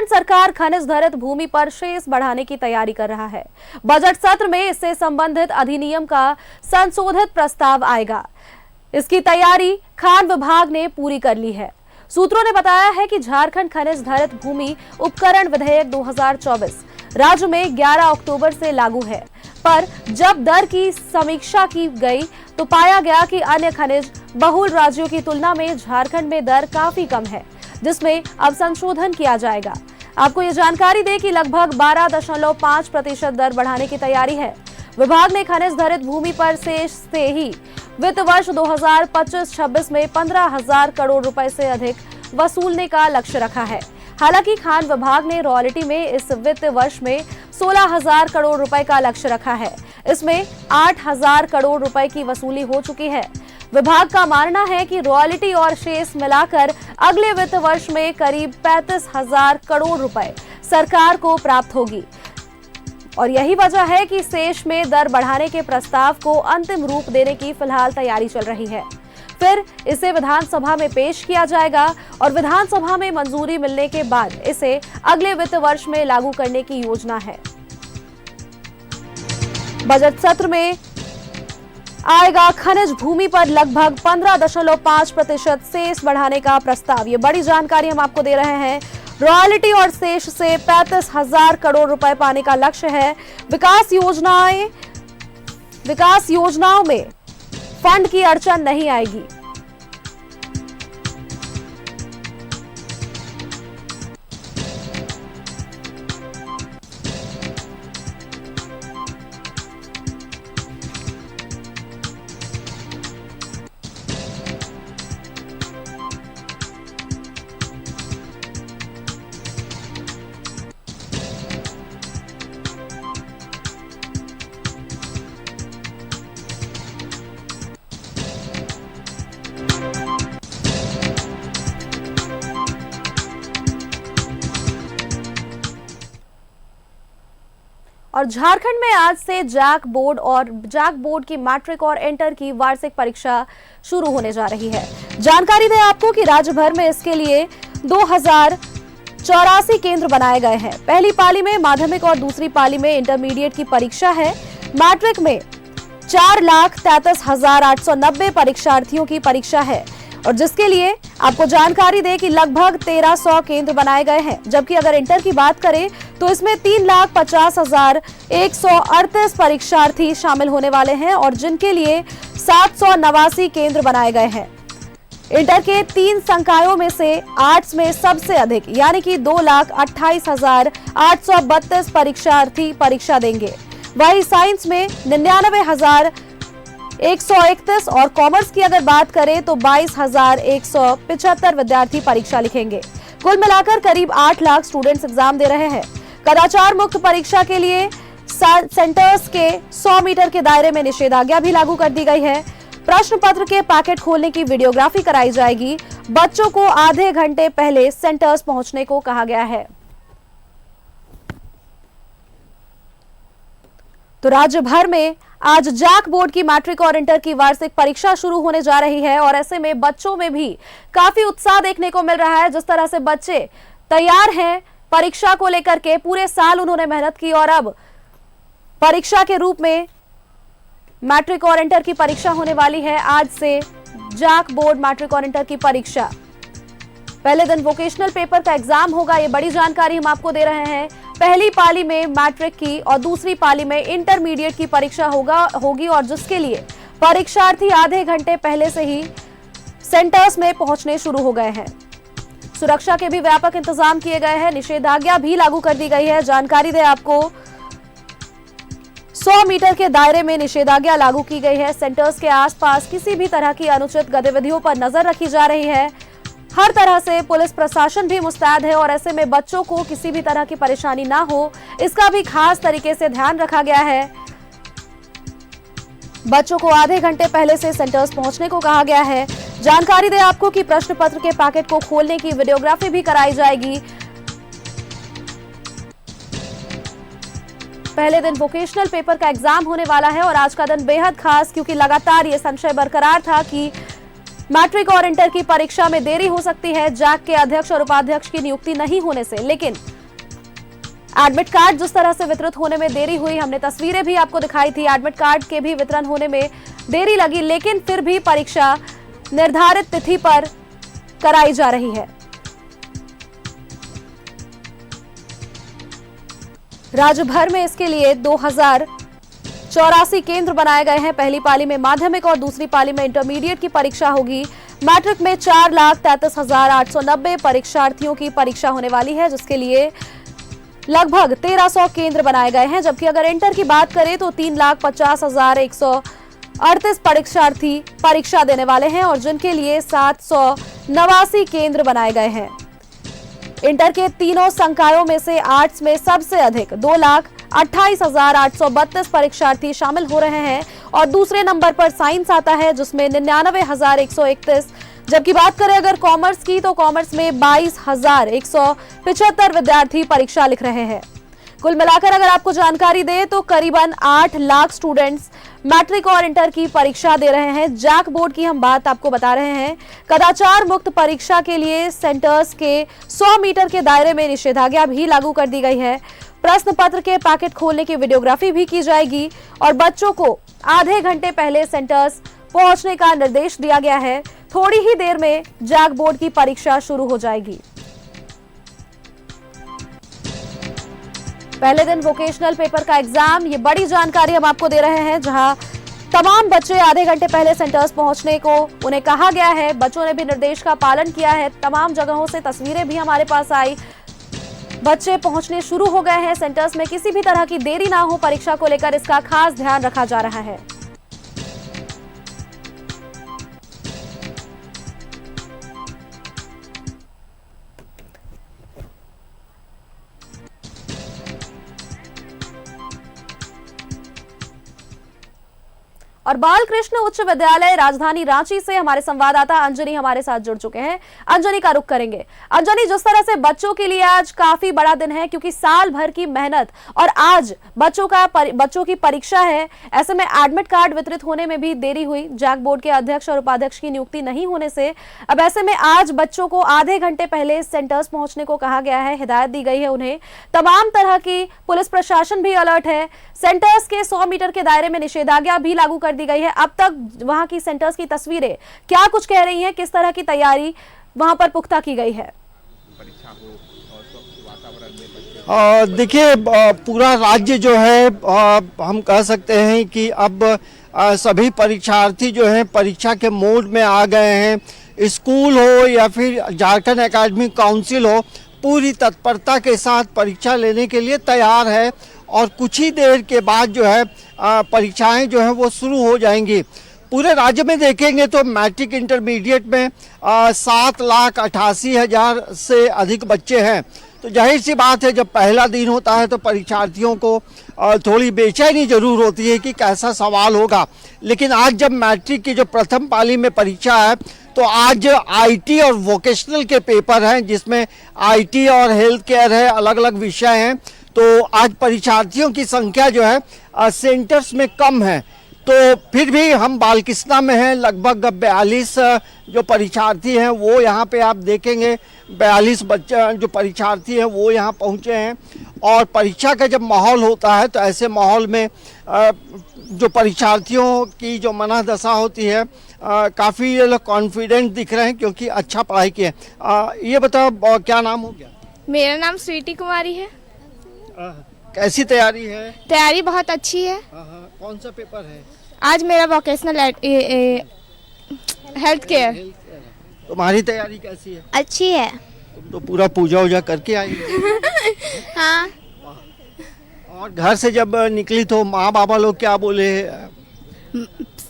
झारखंड सरकार खनिज धरित भूमि पर शेष बढ़ाने की तैयारी कर रहा है। बजट सत्र में इससे संबंधित अधिनियम का संशोधित प्रस्ताव आएगा। इसकी तैयारी खान विभाग ने पूरी कर ली है। सूत्रों ने बताया है कि झारखंड खनिज धरित भूमि उपकरण विधेयक 2024 राज्य में 11 अक्टूबर से लागू है, पर जब दर की समीक्षा की गई तो पाया गया कि अन्य खनिज बहुल राज्यों की तुलना में झारखंड में दर काफी कम है, जिसमें अब संशोधन किया जाएगा। आपको ये जानकारी दें कि लगभग 12.5% दर बढ़ाने की तैयारी है। विभाग ने खनिज धरित भूमि पर शेष से ही वित्त वर्ष 2025-26 में 15,000 करोड़ रुपए से अधिक वसूलने का लक्ष्य रखा है। हालांकि खान विभाग ने रॉयल्टी में इस वित्त वर्ष में 16,000 करोड़ रुपए का लक्ष्य रखा है। इसमें 8,000 करोड़ रुपए की वसूली हो चुकी है। विभाग का मानना है कि रॉयल्टी और शेष मिलाकर अगले वित्त वर्ष में करीब 35,000 करोड़ रुपए सरकार को प्राप्त होगी और यही वजह है कि शेष में दर बढ़ाने के प्रस्ताव को अंतिम रूप देने की फिलहाल तैयारी चल रही है। फिर इसे विधानसभा में पेश किया जाएगा और विधानसभा में मंजूरी मिलने के बाद इसे अगले वित्त वर्ष में लागू करने की योजना है। बजट सत्र में आएगा खनिज भूमि पर लगभग 15.5% शेष बढ़ाने का प्रस्ताव। ये बड़ी जानकारी हम आपको दे रहे हैं। रॉयल्टी और शेष से 35,000 करोड़ रुपए पाने का लक्ष्य है। विकास योजनाओं में फंड की अड़चन नहीं आएगी। और झारखंड में आज से जैक बोर्ड की मैट्रिक और इंटर की वार्षिक परीक्षा शुरू होने जा रही है। जानकारी दें आपको कि राज्य भर में इसके लिए 2084 केंद्र बनाए गए हैं। पहली पाली में माध्यमिक और दूसरी पाली में इंटरमीडिएट की परीक्षा है। मैट्रिक में 4,33,890 परीक्षार्थियों की परीक्षा है और जिसके लिए आपको जानकारी दें कि लगभग 1,300 केंद्र बनाए गए हैं। जबकि अगर इंटर की बात करें तो इसमें 3,50,138 परीक्षार्थी शामिल होने वाले हैं और जिनके लिए 789 केंद्र बनाए गए हैं। इंटर के 3 संकायों में से आर्ट्स में सबसे अधिक यानी कि 2,28,832 परीक्षार्थी परीक्षा देंगे। वहीं साइंस में 99,131 और कॉमर्स की अगर बात करें तो 22,175 विद्यार्थी परीक्षा लिखेंगे। कुल मिलाकर करीब 8 लाख स्टूडेंट्स एग्जाम दे रहे हैं। कदाचार मुक्त परीक्षा के लिए सेंटर्स के 100 मीटर के दायरे में निषेधाज्ञा भी लागू कर दी गई है। प्रश्न पत्र के पैकेट खोलने की वीडियोग्राफी कराई जाएगी। बच्चों को आधे घंटे पहले सेंटर्स पहुंचने को कहा गया है। तो राज्य भर में आज जैक बोर्ड की मैट्रिक और इंटर की वार्षिक परीक्षा शुरू होने जा रही है और ऐसे में बच्चों में भी काफी उत्साह देखने को मिल रहा है। जिस तरह से बच्चे तैयार हैं परीक्षा को लेकर के, पूरे साल उन्होंने मेहनत की और अब परीक्षा के रूप में मैट्रिक और इंटर की परीक्षा होने वाली है। आज से जैक बोर्ड मैट्रिक और इंटर की परीक्षा, पहले दिन वोकेशनल पेपर का एग्जाम होगा। ये बड़ी जानकारी हम आपको दे रहे हैं। पहली पाली में मैट्रिक की और दूसरी पाली में इंटरमीडिएट की परीक्षा होगी और जिसके लिए परीक्षार्थी आधे घंटे पहले से ही सेंटर्स में पहुंचने शुरू हो गए हैं। सुरक्षा के भी व्यापक इंतजाम किए गए हैं। निषेधाज्ञा भी लागू कर दी गई है। जानकारी दें आपको 100 मीटर के दायरे में निषेधाज्ञा लागू की गई है। सेंटर्स के आसपास किसी भी तरह की अनुचित गतिविधियों पर नजर रखी जा रही है। हर तरह से पुलिस प्रशासन भी मुस्तैद है और ऐसे में बच्चों को किसी भी तरह की परेशानी ना हो, इसका भी खास तरीके से ध्यान रखा गया है। बच्चों को आधे घंटे पहले से सेंटर्स पहुंचने को कहा गया है। जानकारी दें आपको कि प्रश्न पत्र के पैकेट को खोलने की वीडियोग्राफी भी कराई जाएगी। पहले दिन वोकेशनल पेपर का एग्जाम होने वाला है और आज का दिन बेहद खास, क्योंकि लगातार ये संशय बरकरार था कि मैट्रिक और इंटर की परीक्षा में देरी हो सकती है जैक के अध्यक्ष और उपाध्यक्ष की नियुक्ति नहीं होने से, लेकिन एडमिट कार्ड जिस तरह से वितरित होने में देरी हुई, हमने तस्वीरें भी आपको दिखाई थी, एडमिट कार्ड के भी वितरण होने में देरी लगी, लेकिन फिर भी परीक्षा निर्धारित तिथि पर कराई जा रही है। राज्य भर में इसके लिए 2084 केंद्र बनाए गए हैं। पहली पाली में माध्यमिक और दूसरी पाली में इंटरमीडिएट की परीक्षा होगी। मैट्रिक में 4,33,890 परीक्षार्थियों की परीक्षा होने वाली है, जिसके लिए लगभग 1300 केंद्र बनाए गए हैं। जबकि अगर इंटर की बात करें तो 3,50,138 परीक्षार्थी परीक्षा देने वाले हैं और जिनके लिए 789 केंद्र बनाए गए हैं। इंटर के तीनों संकायों में से आर्ट्स में सबसे अधिक 2,28,832 परीक्षार्थी शामिल हो रहे हैं और दूसरे नंबर पर साइंस आता है, जिसमें 99,131। जबकि बात करें अगर कॉमर्स की, तो कॉमर्स में 22,175 विद्यार्थी परीक्षा लिख रहे हैं। कुल मिलाकर अगर आपको जानकारी दें तो करीबन 8 लाख स्टूडेंट्स मैट्रिक और इंटर की परीक्षा दे रहे हैं। जैक बोर्ड की हम बात आपको बता रहे हैं। कदाचार मुक्त परीक्षा के लिए सेंटर्स के 100 मीटर के दायरे में निषेधाज्ञा भी लागू कर दी गई है। प्रश्न पत्र के पैकेट खोलने की वीडियोग्राफी भी की जाएगी और बच्चों को आधे घंटे पहले सेंटर्स पहुंचने का निर्देश दिया गया है। थोड़ी ही देर में जैक बोर्ड की परीक्षा शुरू हो जाएगी। पहले दिन वोकेशनल पेपर का एग्जाम, ये बड़ी जानकारी हम आपको दे रहे हैं, जहां तमाम बच्चे आधे घंटे पहले सेंटर्स पहुंचने को उन्हें कहा गया है। बच्चों ने भी निर्देश का पालन किया है। तमाम जगहों से तस्वीरें भी हमारे पास आई। बच्चे पहुंचने शुरू हो गए हैं सेंटर्स में। किसी भी तरह की देरी ना हो परीक्षा को लेकर, इसका खास ध्यान रखा जा रहा है। और बालकृष्ण उच्च विद्यालय राजधानी रांची से हमारे संवाददाता अंजनी हमारे साथ जुड़ चुके हैं। अंजनी का रुख करेंगे। अंजनी, जिस तरह से बच्चों के लिए आज काफी बड़ा दिन है, क्योंकि साल भर की मेहनत और आज बच्चों की परीक्षा है, ऐसे में एडमिट कार्ड वितरित होने में भी देरी हुई। जैक बोर्ड के अध्यक्ष और उपाध्यक्ष की नियुक्ति नहीं होने से अब ऐसे में आज बच्चों को आधे घंटे पहले सेंटर्स पहुंचने को कहा गया है, हिदायत दी गई है उन्हें। तमाम तरह की पुलिस प्रशासन भी अलर्ट है। सेंटर्स के 100 मीटर के दायरे में निषेधाज्ञा भी लागू कर दी गई है। अब तक वहां की सेंटर्स की तस्वीरें क्या कुछ कह रही हैं, किस तरह की तैयारी वहां पर पुख्ता की गई है? देखिए, पूरा राज्य जो है हम कह सकते हैं कि अब सभी परीक्षार्थी जो हैं परीक्षा के मोड में आ गए हैं। स्कूल हो या फिर झारखंड एकेडमिक काउंसिल हो, पूरी तत्परता के साथ परीक्षा लेने के लिए तैयार है और कुछ ही देर के बाद जो है परीक्षाएं जो हैं वो शुरू हो जाएंगी। पूरे राज्य में देखेंगे तो मैट्रिक इंटरमीडिएट में 7,88,000 से अधिक बच्चे हैं। तो जाहिर सी बात है, जब पहला दिन होता है तो परीक्षार्थियों को थोड़ी बेचैनी जरूर होती है कि कैसा सवाल होगा। लेकिन आज जब मैट्रिक की जो प्रथम पाली में परीक्षा है, तो आज आईटी और वोकेशनल के पेपर हैं, जिसमें आईटी और हेल्थ केयर है, अलग अलग विषय हैं। तो आज परीक्षार्थियों की संख्या जो है सेंटर्स में कम है। तो फिर भी हम बालकृष्णा में हैं, लगभग 42 जो परीक्षार्थी हैं वो यहाँ पे आप देखेंगे 42 बच्चे जो परीक्षार्थी हैं वो यहाँ पहुँचे हैं। और परीक्षा का जब माहौल होता है तो ऐसे माहौल में जो परीक्षार्थियों की जो मनोदशा होती है, काफ़ी ये लोग कॉन्फिडेंट दिख रहे हैं क्योंकि अच्छा पढ़ाई किए। ये बताओ, क्या नाम हो गया? मेरा नाम स्वीटी कुमारी है। कैसी तैयारी है? तैयारी बहुत अच्छी है। कौन सा पेपर है? आज मेरा वोकेशनल हेल्थ केयर। तुम्हारी तैयारी कैसी है? अच्छी है। तुम तो पूरा पूजा वूजा करके आई हो। हाँ। और घर से जब निकली तो माँ बाबा लोग क्या बोले?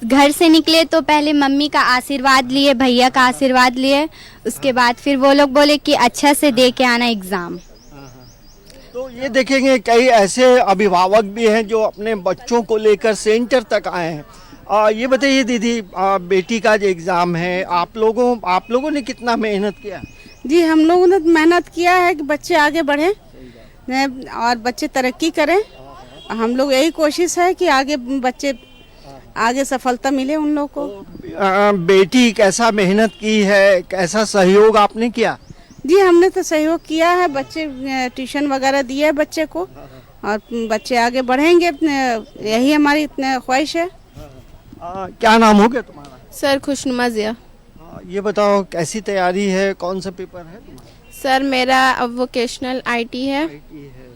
घर से निकले तो पहले मम्मी का आशीर्वाद लिए, भैया का आशीर्वाद लिए, उसके बाद फिर वो लोग बोले कि अच्छा से दे के आना एग्जाम। तो ये देखेंगे कई ऐसे अभिभावक भी हैं जो अपने बच्चों को लेकर सेंटर तक आए हैं। ये बताइए दीदी, बेटी का जो एग्ज़ाम है, आप लोगों ने कितना मेहनत किया? जी, हम लोगों ने मेहनत किया है कि बच्चे आगे बढ़ें और बच्चे तरक्की करें। हम लोग यही कोशिश है कि आगे सफलता मिले उन लोग को। बेटी कैसा मेहनत की है, कैसा सहयोग आपने किया? जी हमने तो सहयोग किया है, बच्चे ट्यूशन वगैरह दिया है बच्चे को, और बच्चे आगे बढ़ेंगे, यही हमारी ख्वाहिश है। क्या नाम हो गया तुम्हारा? सर खुशनुमा जिया। ये बताओ कैसी तैयारी है, कौन सा पेपर है तुम्हारा? सर मेरा अब वोकेशनल आईटी है। आईटी है,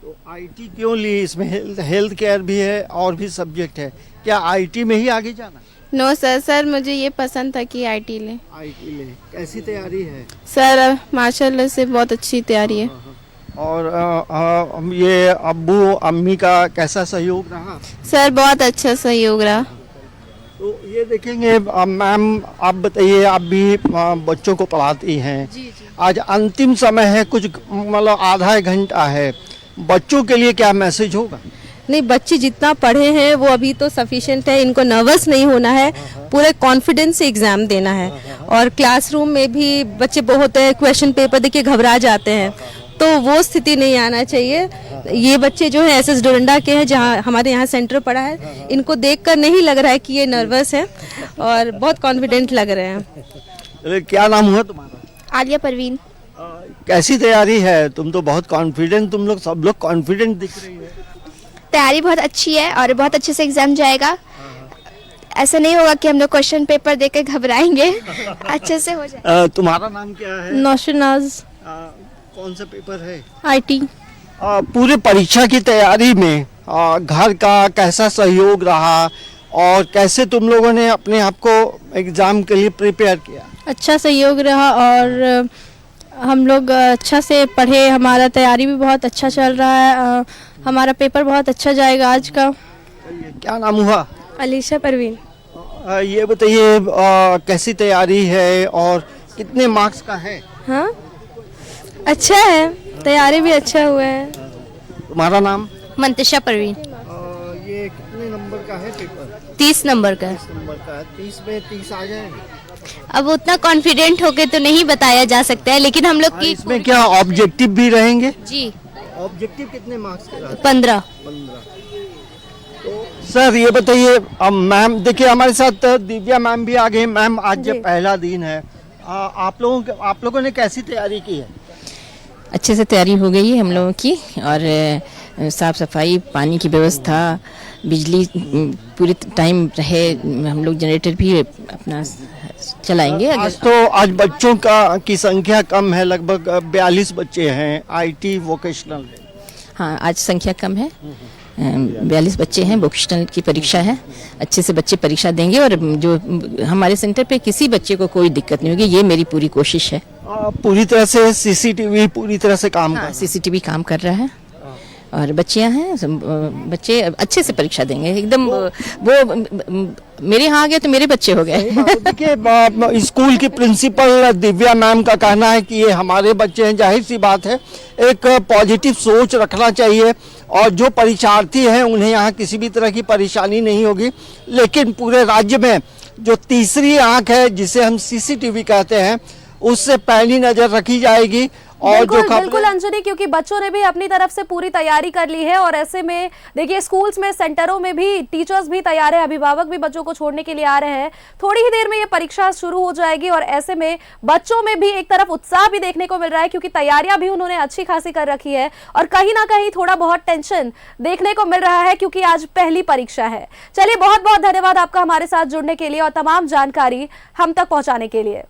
तो आईटी क्यों ली? इसमें हेल्थ केयर भी है और भी सब्जेक्ट है, क्या आईटी में ही आगे जाना? नो सर, सर मुझे ये पसंद था कि आईटी ले। आईटी ले, कैसी तैयारी है? सर माशाल्लाह से बहुत अच्छी तैयारी है। और ये अब्बू अम्मी का कैसा सहयोग रहा? सर बहुत अच्छा सहयोग रहा। तो ये देखेंगे मैम, आप बताइए, आप भी बच्चों को पढ़ाती हैं। आज अंतिम समय है, कुछ मतलब आधा एक घंटा है, बच्चों के लिए क्या मैसेज होगा? नहीं, बच्चे जितना पढ़े हैं वो अभी तो सफिशिएंट है, इनको नर्वस नहीं होना है, पूरे कॉन्फिडेंस से एग्जाम देना है। और क्लासरूम में भी बच्चे बहुत है, क्वेश्चन पेपर देख के घबरा जाते हैं, तो वो स्थिति नहीं आना चाहिए। ये बच्चे जो है एसएस डोरंडा के हैं, जहाँ हमारे यहाँ सेंटर पड़ा है, इनको देखकर नहीं लग रहा है कि ये नर्वस है और बहुत कॉन्फिडेंट लग रहे हैं। क्या नाम हुआ तुम्हारा? आलिया परवीन। कैसी तैयारी है? तुम तो बहुत कॉन्फिडेंट, तुम लोग सब लोग कॉन्फिडेंट दिख रही है। तैयारी बहुत अच्छी है और बहुत अच्छे से एग्जाम जाएगा। ऐसा नहीं होगा कि हम लोग क्वेश्चन पेपर देख के घबराएंगे, अच्छे से हो जाए। तुम्हारा नाम क्या है? नौशनाज। कौन सा पेपर है? आईटी। पूरे परीक्षा की तैयारी में घर का कैसा सहयोग रहा और कैसे तुम लोगों ने अपने आप को एग्जाम के लिए प्रिपेयर किया? अच्छा सहयोग रहा और हम लोग अच्छा से पढ़े, हमारा तैयारी भी बहुत अच्छा चल रहा है, हमारा पेपर बहुत अच्छा जाएगा आज का। क्या नाम हुआ? अलीशा परवीन। ये बताइए कैसी तैयारी है और कितने मार्क्स का है? हाँ अच्छा है, तैयारी भी अच्छा हुआ है। तुम्हारा नाम? मंतशा परवीन। ये कितने नंबर का है पेपर? 30 नंबर का। 30 नंबर का है। 30 में 30 आ जाएंगे? अब उतना कॉन्फिडेंट होके तो नहीं बताया जा सकता है, लेकिन हम लोग की इसमें क्या ऑब्जेक्टिव भी रहेंगे? जी ऑब्जेक्टिव कितने मार्क्स के रहते? 15। तो सर ये बताइए, अब मैम देखिए हमारे साथ दिव्या मैम भी आ गई। मैम आज जब पहला दिन है, आप लोगों ने कैसी तैयारी की है? अच्छे से तैयारी हो गई है हम लोगों की, और साफ सफाई, पानी की व्यवस्था, बिजली पूरी टाइम रहे, हम लोग जनरेटर भी अपना चलाएंगे। आज बच्चों की संख्या कम है, लगभग 42 बच्चे हैं, आईटी वोकेशनल है। हाँ, आज संख्या कम है, 42 बच्चे हैं, वोकेशनल की परीक्षा है, अच्छे से बच्चे परीक्षा देंगे और जो हमारे सेंटर पे किसी बच्चे को कोई दिक्कत नहीं होगी, ये मेरी पूरी कोशिश है। पूरी तरह से सीसीटीवी पूरी तरह से काम कर सीसीटीवी काम कर रहा है और बच्चियां हैं, बच्चे अच्छे से परीक्षा देंगे एकदम। वो मेरे यहाँ आ गए तो मेरे बच्चे हो गए। देखिए स्कूल की प्रिंसिपल दिव्या मैम का कहना है कि ये हमारे बच्चे हैं। जाहिर सी बात है, एक पॉजिटिव सोच रखना चाहिए और जो परीक्षार्थी हैं उन्हें यहाँ किसी भी तरह की परेशानी नहीं होगी। लेकिन पूरे राज्य में जो तीसरी आंख है, जिसे हम सीसीटीवी कहते हैं, उससे पैनी नजर रखी जाएगी। और बिल्कुल अंजलि, क्योंकि बच्चों ने भी अपनी तरफ से पूरी तैयारी कर ली है और ऐसे में देखिए स्कूल्स में, सेंटरों में भी टीचर्स भी तैयार है, अभिभावक भी बच्चों को छोड़ने के लिए आ रहे हैं। थोड़ी ही देर में ये परीक्षा शुरू हो जाएगी और ऐसे में बच्चों में भी एक तरफ उत्साह भी देखने को मिल रहा है, क्योंकि तैयारियां भी उन्होंने अच्छी खासी कर रखी है और कहीं ना कहीं थोड़ा बहुत टेंशन देखने को मिल रहा है, क्योंकि आज पहली परीक्षा है। चलिए, बहुत बहुत धन्यवाद आपका हमारे साथ जुड़ने के लिए और तमाम जानकारी हम तक पहुंचाने के लिए।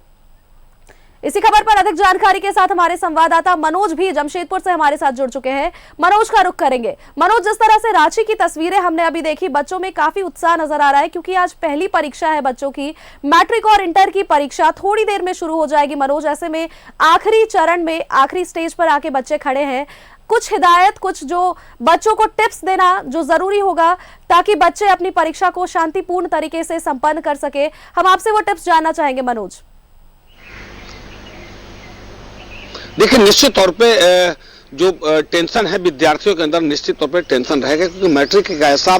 इसी खबर पर अधिक जानकारी के साथ हमारे संवाददाता मनोज भी जमशेदपुर से हमारे साथ जुड़ चुके हैं। मनोज का रुख करेंगे। मनोज, जिस तरह से रांची की तस्वीरें हमने अभी देखी, बच्चों में काफी उत्साह नजर आ रहा है, क्योंकि आज पहली परीक्षा है बच्चों की। मैट्रिक और इंटर की परीक्षा थोड़ी देर में शुरू हो जाएगी। मनोज, ऐसे में आखिरी चरण में, आखिरी स्टेज पर आके बच्चे खड़े हैं, कुछ हिदायत, कुछ जो बच्चों को टिप्स देना जो जरूरी होगा ताकि बच्चे अपनी परीक्षा को शांतिपूर्ण तरीके से संपन्न कर सके, हम आपसे वो टिप्स जानना चाहेंगे मनोज। देखिए, निश्चित तौर पे जो टेंशन है विद्यार्थियों के अंदर, निश्चित तौर पे टेंशन रहेगा, क्योंकि मैट्रिक एक ऐसा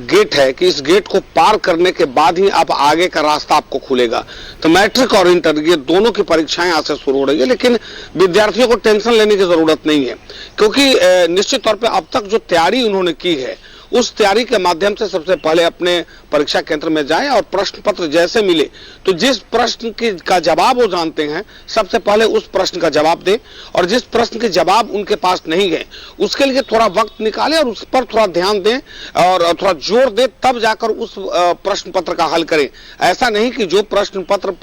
गेट है कि इस गेट को पार करने के बाद ही आप आगे का रास्ता आपको खुलेगा। तो मैट्रिक और इंटर, ये दोनों की परीक्षाएं आज से शुरू हो रही है, लेकिन विद्यार्थियों को टेंशन लेने की जरूरत नहीं है, क्योंकि निश्चित तौर पर अब तक जो तैयारी उन्होंने की है उस तैयारी के माध्यम से सबसे पहले अपने परीक्षा केंद्र में जाएं और प्रश्न पत्र जैसे मिले तो जिस प्रश्न का जवाब वो जानते हैं सबसे पहले उस प्रश्न का जवाब दें, और जिस प्रश्न के जवाब उनके पास नहीं है उसके लिए थोड़ा वक्त निकालें और उस पर थोड़ा ध्यान दें और थोड़ा जोर दें, तब जाकर उस प्रश्न पत्र का हल करें। ऐसा नहीं कि जो प्रश्न पत्र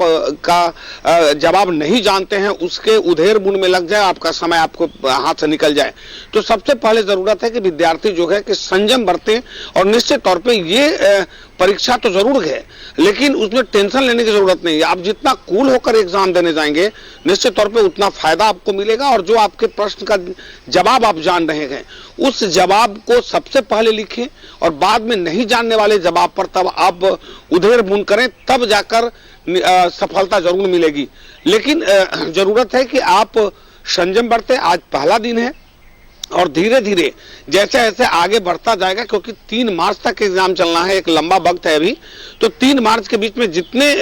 का जवाब नहीं जानते हैं उसके उधेड़ बुन में लग जाए, आपका समय आपको हाथ से निकल जाए। तो सबसे पहले जरूरत है कि विद्यार्थी जो है कि संयम बरतें, और निश्चित तौर पे ये परीक्षा तो जरूर है लेकिन उसमें टेंशन लेने की जरूरत नहीं है। आप जितना कूल होकर एग्जाम देने जाएंगे निश्चित तौर पे उतना फायदा आपको मिलेगा, और जो आपके प्रश्न का जवाब आप जान रहे हैं उस जवाब को सबसे पहले लिखें और बाद में नहीं जानने वाले जवाब पर तब आप उधेड़ बुन करें, तब जाकर सफलता जरूर मिलेगी। लेकिन जरूरत है कि आप संयम बरतें। आज पहला दिन है और धीरे धीरे जैसे जैसे आगे बढ़ता जाएगा, क्योंकि 3 मार्च तक एग्जाम चलना है, एक लंबा वक्त है अभी, तो 3 मार्च के बीच में जितने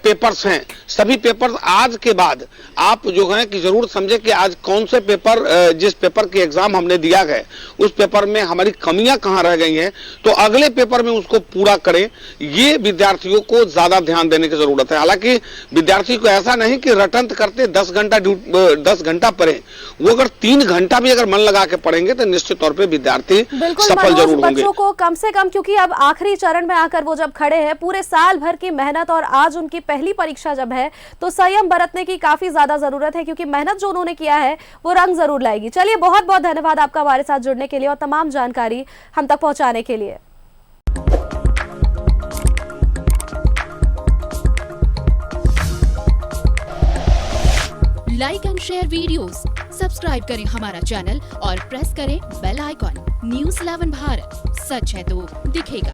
पेपर्स हैं सभी पेपर्स आज के बाद आप जो है कि जरूर समझे कि आज कौन से पेपर, जिस पेपर के एग्जाम हमने दिया है उस पेपर में हमारी कमियां कहां रह गई हैं, तो अगले पेपर में उसको पूरा करें। ये विद्यार्थियों को ज्यादा ध्यान देने की जरूरत है। हालांकि विद्यार्थी को ऐसा नहीं कि रटंत करते 10 घंटा पढ़े, वो अगर 3 घंटा भी अगर मन लगा के पढ़ेंगे तो निश्चित तौर पे विद्यार्थी सफल जरूर होंगे। बच्चों को कम से कम, क्योंकि अब आखिरी चरण में आकर वो जब खड़े हैं, पूरे साल भर की मेहनत और आज उनकी पहली परीक्षा जब है तो संयम बरतने की काफी ज्यादा जरूरत है, क्योंकि मेहनत जो उन्होंने किया है वो रंग जरूर लाएगी। चलिए, बहुत बहुत धन्यवाद आपका हमारे साथ जुड़ने के लिए और तमाम जानकारी हम तक पहुंचाने के लिए। Like and share videos, subscribe करें हमारा चैनल और प्रेस करें बेल आइकॉन। न्यूज़ 11 भारत, सच है तो दिखेगा।